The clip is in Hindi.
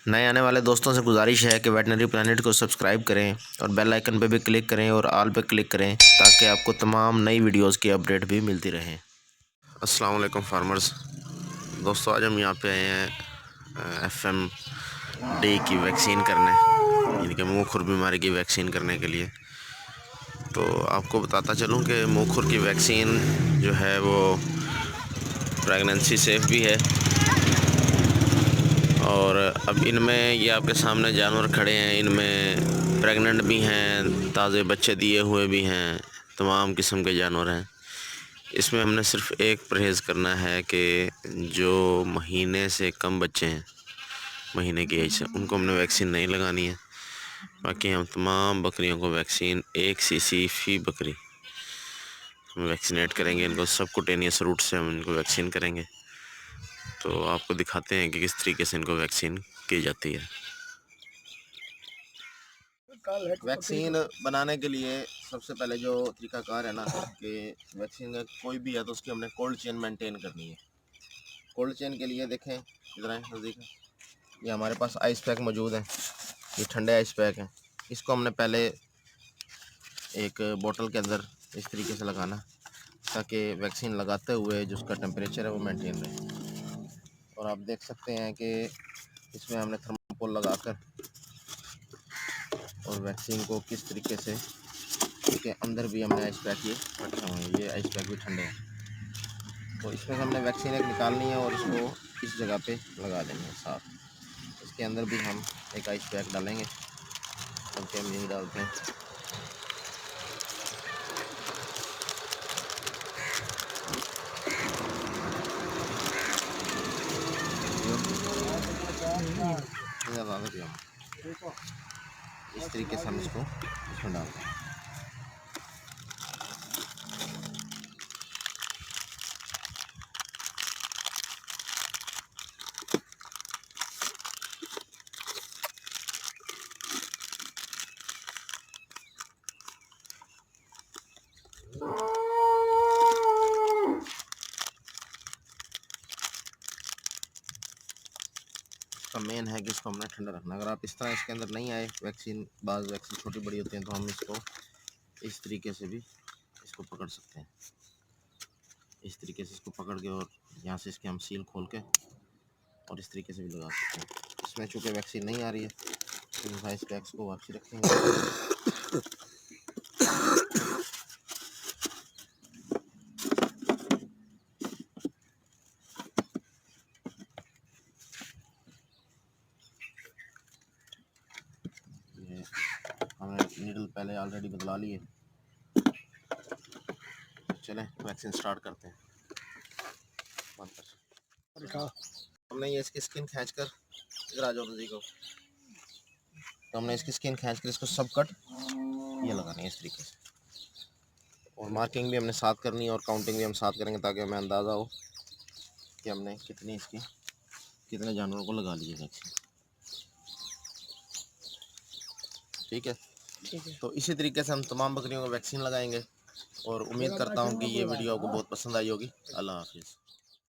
नए आने वाले दोस्तों से गुजारिश है कि वेटनरी प्लानट को सब्सक्राइब करें और बेल आइकन पर भी क्लिक करें और ऑल पे क्लिक करें ताकि आपको तमाम नई वीडियोस की अपडेट भी मिलती रहे। अस्सलाम वालेकुम फार्मर्स दोस्तों, आज हम यहाँ पे आए हैं FMD की वैक्सीन करने, यानी कि मुँह खुर बीमारी की वैक्सीन करने के लिए। तो आपको बताता चलूँ कि मुँह खुर की वैक्सीन जो है वो प्रेगनेंसी सेफ़ भी है। और अब इनमें ये आपके सामने जानवर खड़े हैं, इनमें प्रेग्नेंट भी हैं, ताज़े बच्चे दिए हुए भी हैं, तमाम किस्म के जानवर हैं। इसमें हमने सिर्फ़ एक परहेज़ करना है कि जो महीने से कम बच्चे हैं, महीने की एज से, उनको हमने वैक्सीन नहीं लगानी है। बाकी हम तमाम बकरियों को वैक्सीन 1 सीसी फ़ी बकरी हम वैक्सीनेट करेंगे। इनको सबकुटेनियस रूट से हम इनको वैक्सीन करेंगे। तो आपको दिखाते हैं कि किस तरीके से इनको वैक्सीन की जाती है। वैक्सीन बनाने के लिए सबसे पहले जो तरीकाकार है ना कि वैक्सीन कोई भी है तो उसकी हमने कोल्ड चेन मेंटेन करनी है। कोल्ड चेन के लिए देखें इधर नज़दीक, ये हमारे पास आइस पैक मौजूद है, ये ठंडे आइस पैक हैं। इसको हमने पहले एक बोतल के अंदर इस तरीके से लगाना ताकि वैक्सीन लगाते हुए जो उसका टेम्परेचर है वो मेंटेन रहे। और आप देख सकते हैं कि इसमें हमने थर्मोकोल लगाकर और वैक्सीन को किस तरीके से, इसके अंदर भी हमने आइस पैक ये रखे हुए हैं, ये आइस पैक भी ठंडे हैं। तो इसमें हमने वैक्सीन एक निकालनी है और इसको इस जगह पे लगा देनी है साथ। इसके अंदर भी हम एक आइस पैक डालेंगे, क्योंकि हम यही डालते हैं। इस तरीके से हम इसको इसमें डालते हैं। इसका मेन है कि इसको हमने ठंडा रखना। अगर आप इस तरह इसके अंदर नहीं आए वैक्सीन, बाज़ वैक्सीन छोटी बड़ी होती हैं, तो हम इसको इस तरीके से भी इसको पकड़ सकते हैं। इस तरीके से इसको पकड़ के और यहाँ से इसके हम सील खोल के और इस तरीके से भी लगा सकते हैं। इसमें चूँकि वैक्सीन नहीं आ रही है तो आइस पैक्स को वापसी रखेंगे। हमने नीडल पहले ऑलरेडी बदला लिए। चलें वैक्सीन स्टार्ट करते हैं। हमने ये इसकी स्किन खींचकर इधर आ जाओ नज़दीक को, तो हमने इसकी स्किन खींचकर इसको सब कट ये लगानी है इस तरीके से। और मार्किंग भी हमने साथ करनी है और काउंटिंग भी हम साथ करेंगे ताकि हमें अंदाज़ा हो कि हमने कितने जानवरों को लगा लिए वैक्सीन। ठीक है, तो इसी तरीके से हम तमाम बकरियों को वैक्सीन लगाएंगे और उम्मीद करता हूँ कि ये वीडियो आपको बहुत पसंद आई होगी। अल्लाह हाफिज़।